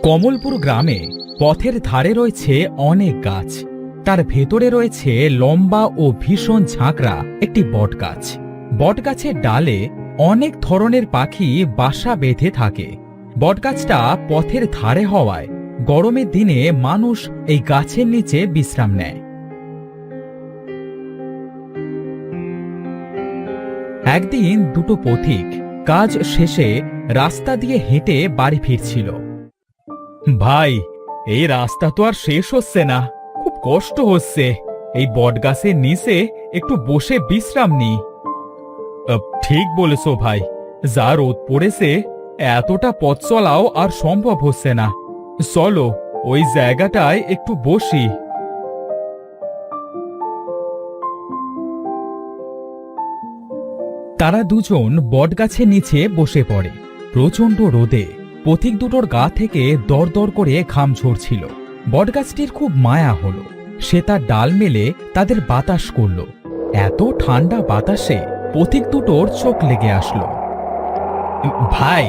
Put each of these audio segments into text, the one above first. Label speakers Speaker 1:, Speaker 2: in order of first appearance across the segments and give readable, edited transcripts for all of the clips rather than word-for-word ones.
Speaker 1: কমলপুর গ্রামে পথের ধারে রয়েছে অনেক গাছ। তার ভেতরে রয়েছে লম্বা ও ভীষণ ঝাঁকড়া একটি বটগাছ। বটগাছের ডালে অনেক ধরনের পাখি বাসা বেঁধে থাকে। বটগাছটা পথের ধারে হওয়ায় গরমের দিনে মানুষ এই গাছের নিচে বিশ্রাম নেয়। একদিন দুটো পথিক কাজ শেষে রাস্তা দিয়ে হেঁটে বাড়ি ফিরছিল। ভাই, এই রাস্তা তো আর শেষ হচ্ছে না, খুব কষ্ট হচ্ছে। এই বটগাছের নিচে একটু বসে বিশ্রাম নি। ঠিক বলেছো ভাই, যা রোদ পড়েছে এতটা পথ চলাও আর সম্ভব হচ্ছে না। চলো ওই জায়গাটায় একটু বসি। তারা দুজন বটগাছের নিচে বসে পড়ে। প্রচণ্ড রোদে পথিক দুটোর গা থেকে দরদর করে ঘাম ঝরছিল। বটগাছটির খুব মায়া হলো। সে তার ডাল মেলে তাদের বাতাস করল। এত ঠান্ডা বাতাসে পথিক দুটোর চোখ লেগে আসলো। ভাই,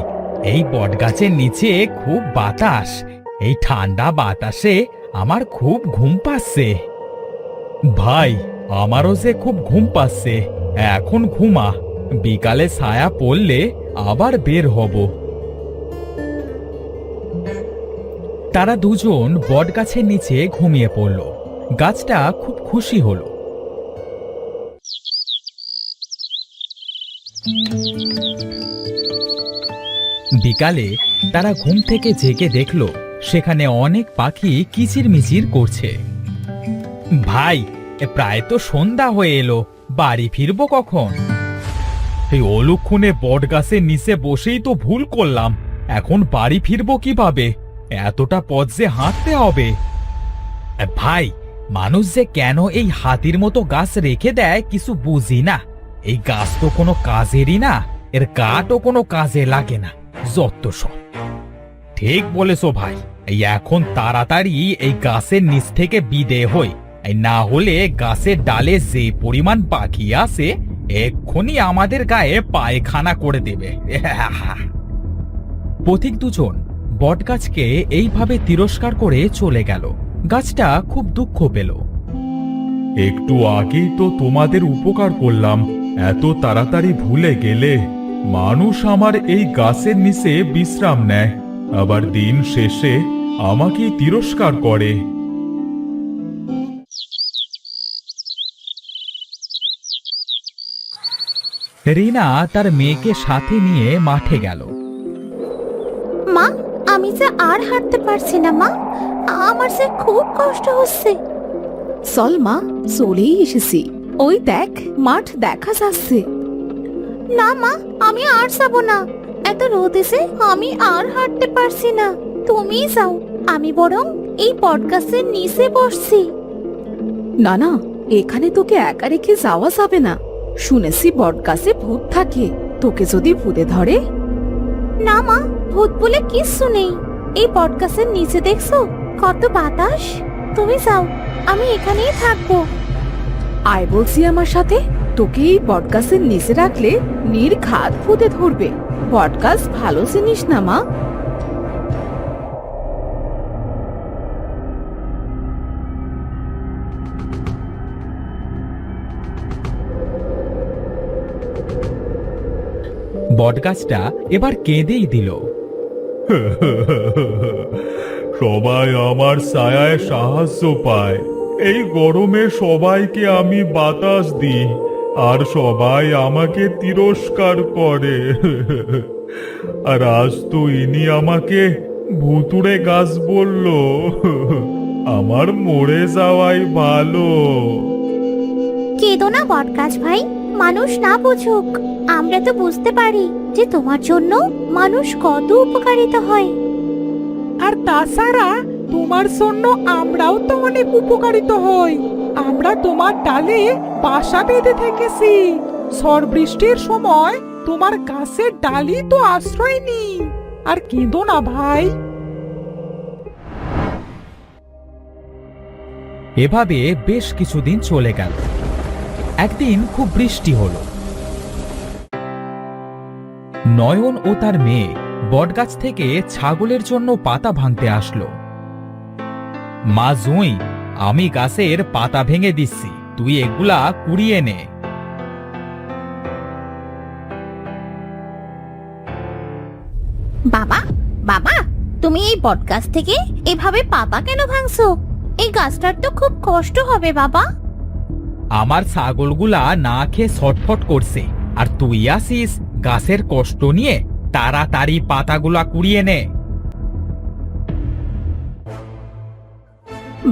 Speaker 1: এই বটগাছের নিচে খুব বাতাস। এই ঠান্ডা বাতাসে আমার খুব ঘুম পাচ্ছে। ভাই, আমারও যে খুব ঘুম পাচ্ছে। এখন ঘুমা, বিকালে ছায়া পড়লে আবার বের হব। তারা দুজন বটগাছের নিচে ঘুমিয়ে পড়ল। গাছটা খুব খুশি হল। বিকালে তারা ঘুম থেকে জেগে দেখল সেখানে অনেক পাখি কিচিরমিচির করছে। ভাই, প্রায় তো সন্ধ্যা হয়ে এলো, বাড়ি ফিরবো কখন? এই অলক্ষণে বটগাছের নিচে বসেই তো ভুল করলাম। এখন বাড়ি ফিরবো কিভাবে? এতটা পথ যে হাঁটতে হবে। ভাই, মানুষ যে কেন এই হাতির মতো গাছ রেখে দেয় কিছু বুঝি না। এই গাছ তো কোনো কাজেরই না, এর কাঠও কোনো কাজে লাগে না, যত সব। ঠিক বলেছো ভাই, এই এখন তাড়াতাড়ি এই গাছের নিচ থেকে বিদেয় হই, না হলে গাছের ডালে যে পরিমাণ পাখি আছে এক্ষুনি আমাদের গায়ে পায়খানা করে দেবে। পথিক দুজন বটগাছকে এইভাবে তিরস্কার করে চলে গেল। গাছটা খুব দুঃখ পেল। একটু আগেই তো তোমাদের উপকার করলাম, এত তাড়াতাড়ি ভুলে গেলে? মানুষ আমার এই গাছের নিচে বিশ্রাম নেয়, আবার দিন শেষে আমাকে তিরস্কার করে। রিনা তার মেয়েকে সাথে নিয়ে মাঠে গেল।
Speaker 2: মা, আমি যে আর হাঁটতে পারছি না মা, আমার যে খুব কষ্ট হচ্ছে।
Speaker 3: চল মা, চলেই এসেছি। ওই দেখ, মাঠ দেখা যাচ্ছে।
Speaker 2: না মা, আমি আর যাব না। এত রোদ এসে আমি আর হাঁটতে পারছি না। তুমি যাও, আমি বরং এই বটগাছের নিচে বসছি।
Speaker 3: না না, এখানে তোকে একা রেখে যাওয়া যাবে না। শুনেছি বটগাছে ভূত থাকে, তোকে যদি ভূতে ধরে?
Speaker 2: না মা, ভূত বলে কিচ্ছু নেই। এই বটগাছের নিচে দেখছো কত বাতাস? তুমি যাও, আমি এখানেই থাকবো।
Speaker 3: আয় বলছি আমার সাথে। তোকে এই বটগাছের নিচে রাখলে নির্ঘাত ভূতে ধরবে। বটগাছ ভালো জিনিস না মা।
Speaker 1: বটগাছটা এবার কেঁদেই দিল। সবাই আমার ছায়ায় সাহায্য পায়। এই গরমে সবাইকে আমি বাতাস দিই, আর সবাই আমাকে তিরস্কার করে। আর আজ তো ইনি আমাকে ভুতুড়ে গাছ বলল। আমার মরে যাওয়াই ভালো।
Speaker 2: কেঁদো না বটগাছ ভাই, মানুষ না বুঝুক, আমরা তো বুঝতে পারি যে তোমার জন্য মানুষ কত উপকারিত হয়।
Speaker 4: আর তাছাড়া তোমার জন্য আমরাও তো অনেক উপকারিত হই। আমরা তোমার ডালে বাসা বেঁধে থেকেছি। ঝড় বৃষ্টির সময় তোমার গাছের ডালই তো আশ্রয় নিই। আর কেঁদো না ভাই।
Speaker 1: এভাবে বেশ কিছুদিন চলে গেল। একদিন খুব বৃষ্টি হলো। নয়ন ও তার মেয়ে বটগাছ থেকে ছাগলের জন্য পাতা ভাঙতে আসলো। মা জুঁই, আমি গাছের পাতা ভেঙে দিচ্ছি, তুই এগুলা কুড়িয়ে নে।
Speaker 2: বাবা, বাবা, তুমি এই বটগাছ থেকে এভাবে পাতা কেন ভাঙছো? এই গাছটার তো খুব কষ্ট হবে বাবা।
Speaker 1: আমার ছাগলগুলা না খেয়ে ছটফট করছে, আর তুই আসিস গাছের কষ্ট নিয়ে? তাড়াতাড়ি পাতাগুলা কুড়িয়ে নে।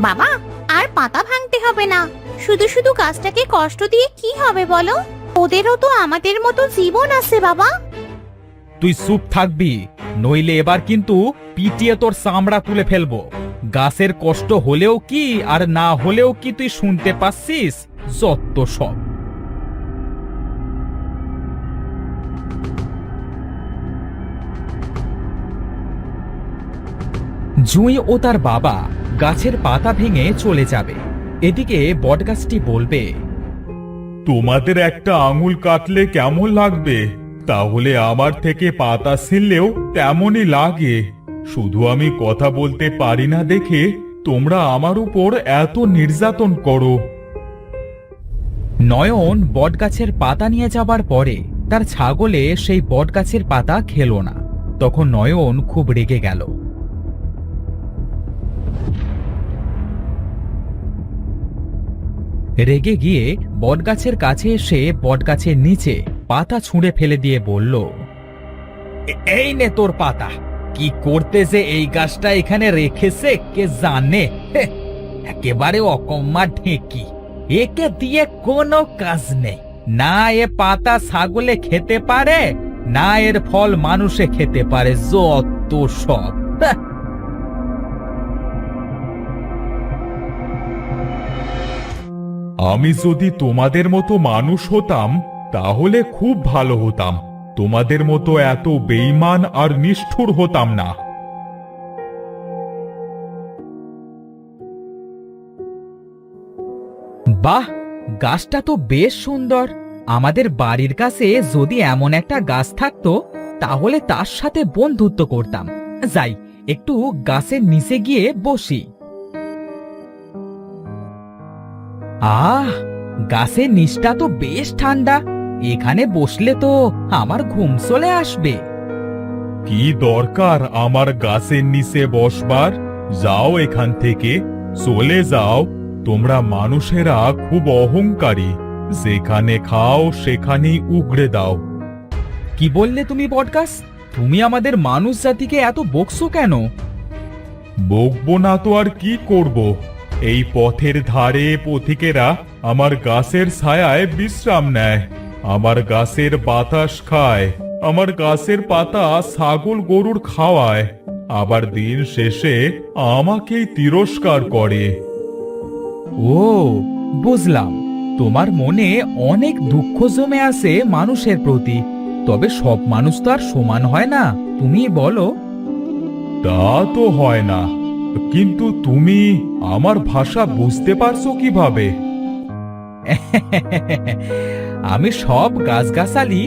Speaker 2: বাবা, আর পাতা ভাঙতে হবে না। শুধু শুধু গাছটাকে কষ্ট দিয়ে কি হবে বলো? ওদেরও তো আমাদের মতো জীবন আছে বাবা।
Speaker 1: তুই চুপ থাকবি, নইলে এবার কিন্তু পিটিয়ে তোর চামড়া তুলে ফেলবো। গাছের কষ্ট হলেও কি আর না হলেও কি তুই শুনতে পাচ্ছিস? যত সব। জুঁই ও তার বাবা গাছের পাতা ভেঙে চলে যাবে। এদিকে বটগাছটি বলবে,
Speaker 5: তোমাদের একটা আঙুল কাটলে কেমন লাগবে? তাহলে আমার থেকে পাতা ছিঁড়লেও তেমনই লাগে। শুধু আমি কথা বলতে পারি না দেখে তোমরা আমার উপর এত নির্যাতন করো।
Speaker 1: নয়ন বটগাছের পাতা নিয়ে যাবার পরে তার ছাগলে সেই বটগাছের পাতা খেলো না। তখন নয়ন খুব রেগে গেল। রেগে গিয়ে বটগাছের কাছে এসে বটগাছের নিচে পাতা ছুঁড়ে ফেলে দিয়ে বলল, এই নে তোর পাতা। কি করতে যে এই গাছটা এখানে রেখেছে কে জানে। একেবারে অকম্মা ঢেঁকি, একে দিয়ে কোনো কাজ নেই। না এ পাতা ছাগলে খেতে পারে, না এর ফল মানুষে খেতে পারে। যত সব।
Speaker 5: আমি যদি তোমাদের মতো মানুষ হতাম তাহলে খুব ভালো হতাম। তোমাদের মতো এত বেঈমান আর নিষ্ঠুর হতাম না।
Speaker 1: বাহ, গাছটা তো বেশ সুন্দর। আমাদের বাড়ির কাছে যদি এমন একটা গাছ থাকতো তাহলে তার সাথে বন্ধুত্ব করতাম। যাই, একটু গাছের নিচে গিয়ে বসি। আহ, গাছের নিচটা তো বেশ ঠান্ডা। এখানে বসলে তো আমার ঘুম চলে আসবে।
Speaker 5: কি দরকার আমার গাছের নিচে বসবার? যাও এখান থেকে, চলে যাও। তোমরা মানুষেরা খুব অহংকারী, যেখানে খাও সেখানেই উগড়ে দাও।
Speaker 1: কি বললে তুমি বটগাছ? তুমি আমাদের মানুষ জাতিকে এত বকছো কেন?
Speaker 5: বকবো না তো আর কি করব? এই পথের ধারে পথিকেরা আমার গাছের ছায়ায় বিশ্রাম নেয়, আমার গাছের বাতাস খায়, আমার গাছের পাতা ছাগল গরুর খাওয়ায়, আবার দিন শেষে আমাকেই তিরস্কার করে।
Speaker 1: ও, বুঝলাম। তোমার মনে অনেক দুঃখ জমে আছে মানুষের প্রতি। তবে সব মানুষ তো আর সমান হয় না, তুমি বলো।
Speaker 5: তা তো হয় না, কিন্তু তুমি আমার ভাষা বুঝতে পারছো কিভাবে?
Speaker 1: আমি সব গাছগাছালি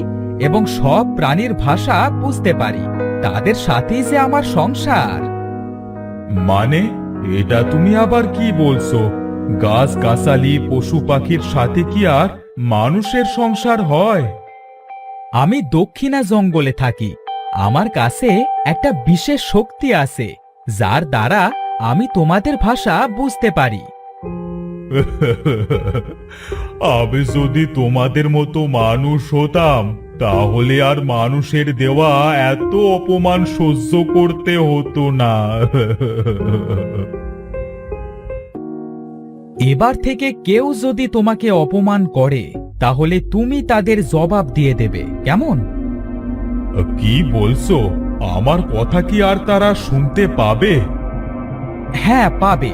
Speaker 1: এবং সব প্রাণীর ভাষা বুঝতে পারি। তাদের সাথেই যে আমার সংসার।
Speaker 5: মানে, এটা তুমি আবার কি বলছো? গাছ গাছালি পশু পাখির সাথে কি আর মানুষের সংসার হয়?
Speaker 1: আমি দক্ষিণা জঙ্গলে থাকি। আমার কাছে একটা বিশেষ শক্তি আছে, যার দ্বারা আমি তোমাদের ভাষা বুঝতে পারি।
Speaker 5: আমি যদি তোমাদের মতো মানুষ হতাম তাহলে আর মানুষের দেওয়া এত অপমান সহ্য করতে হতো না।
Speaker 1: এবার থেকে কেউ যদি তোমাকে অপমান করে তাহলে তুমি তাদের জবাব দিয়ে দেবে, কেমন?
Speaker 5: কি বলছো? আমার কথা কি আর তারা শুনতে পাবে?
Speaker 1: হ্যাঁ, পাবে।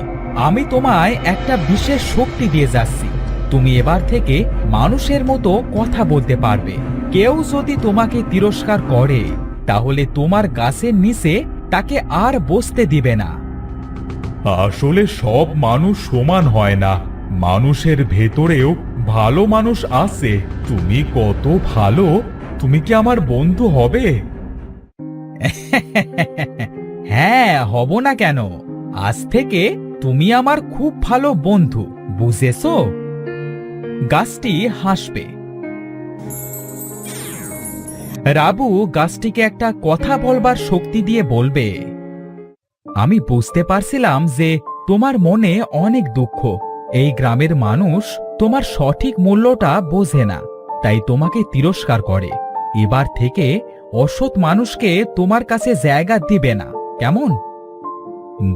Speaker 1: আমি তোমায় একটা বিশেষ শক্তি দিয়ে যাচ্ছি। তুমি এবার থেকে মানুষের মতো কথা বলতে পারবে। কেউ যদি তোমাকে তিরস্কার করে তাহলে তোমার গাছের নিচে তাকে আর বসতে দিবে না।
Speaker 5: আসলে সব মানুষ সমান হয় না, মানুষের ভেতরেও ভালো মানুষ আছে। তুমি কত ভালো, তুমি কি আমার বন্ধু হবে?
Speaker 1: হ্যাঁ, হব না কেন? আজ থেকে তুমি আমার খুব ভালো বন্ধু, বুঝেছো? গাছটি হাসবে। রাবু গাছটিকে একটা কথা বলবার শক্তি দিয়ে বলবে, আমি বুঝতে পারছিলাম যে তোমার মনে অনেক দুঃখ। এই গ্রামের মানুষ তোমার সঠিক মূল্যটা বোঝে না, তাই তোমাকে তিরস্কার করে। এবার থেকে অসৎ মানুষকে তোমার কাছে জায়গা দিবে না, কেমন?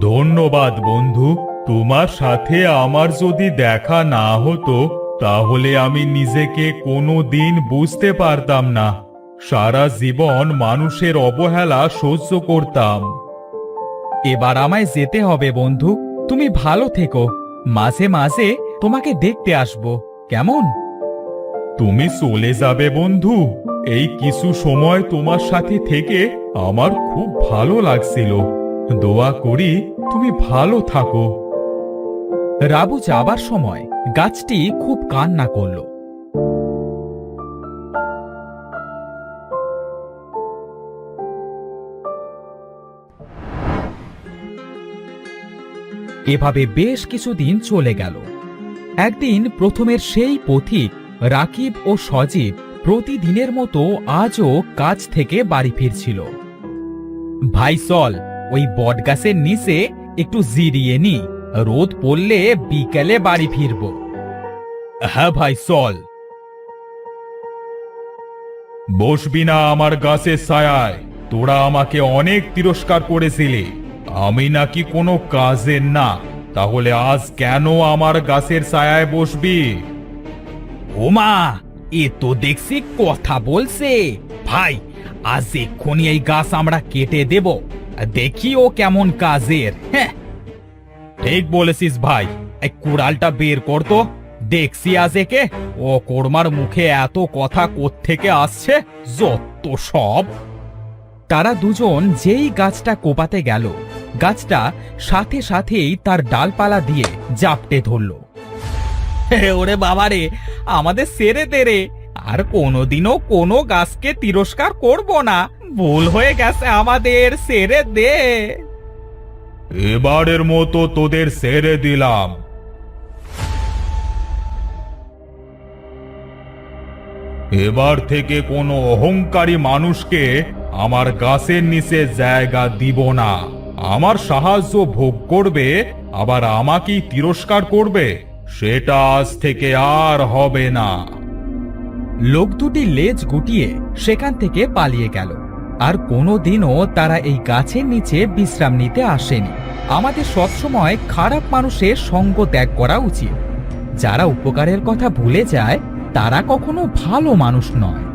Speaker 5: ধন্যবাদ বন্ধু। তোমার সাথে আমার যদি দেখা না হতো তাহলে আমি নিজেকে কোনো দিন বুঝতে পারতাম না। সারা জীবন মানুষের অবহেলা সহ্য করতাম।
Speaker 1: এবার আমায় যেতে হবে বন্ধু, তুমি ভালো থেকো। মাঝে মাঝে তোমাকে দেখতে আসবো, কেমন?
Speaker 5: তুমি চলে যাবে বন্ধু? এই কিছু সময় তোমার সাথে থেকে আমার খুব ভালো লাগছিল। দোয়া করি তুমি ভালো থাকো।
Speaker 1: রাবু যাবার সময় গাছটি খুব কান্না করল। এভাবে বেশ কিছুদিন চলে গেল। একদিন প্রথমের সেই পথিক রাকিব ও সজীব প্রতিদিনের মতো আজও কাজ থেকে বাড়ি ফিরছিল। ভাই চল, ওই বটগাছের নিচে একটু জিরিয়ে নি, রোদ পড়লে বিকেলে বাড়ি ফিরব। হ্যাঁ ভাই চল।
Speaker 5: বসবি না আমার গাছের ছায়ায়? তোরা আমাকে অনেক তিরস্কার করেছিলি, আমি নাকি কোনো কাজের না। তাহলে আজ কেন আমার গাছের ছায়ায় বসবি?
Speaker 1: ওমা, এ তো দেখছি কথা বলছে। ভাই, আজ এক্ষুনি এই গাছ আমরা কেটে দেব, দেখি ও কেমন কাজের। হ্যাঁ, ঠিক বলেছিস ভাই। এই কুড়ালটা বের কর তো, দেখছি আজ একে। ও কোরমার মুখে এত কথা কোত্থেকে আসছে, যত সব। তারা দুজন যেই গাছটা কোপাতে গেল, গাছটা সাথে সাথেই তার ডালপালা দিয়ে জাপটে ধরল। ওরে বাবারে, আমাদের ছেড়ে দে রে, আর কোনোদিনও কোনো গাছকে তিরস্কার করব না। ভুল হয়ে গেছে আমাদের, ছেড়ে দে।
Speaker 5: এবারের মতো তোদের ছেড়ে দিলাম। এবার থেকে কোনো অহংকারী মানুষকে আমার গাছের নিচে জায়গা দিব না। আমার সাহায্য ভোগ করবে, আবার আমাকেই তিরস্কার করবে, সেটা আজ থেকে আর হবে না।
Speaker 1: লোক দুটি লেজ গুটিয়ে সেখান থেকে পালিয়ে গেল। আর কোনোদিনও তারা এই গাছের নিচে বিশ্রাম নিতে আসেনি। আমাদের সবসময় খারাপ মানুষের সঙ্গ ত্যাগ করা উচিত। যারা উপকারের কথা ভুলে যায় তারা কখনো ভালো মানুষ নয়।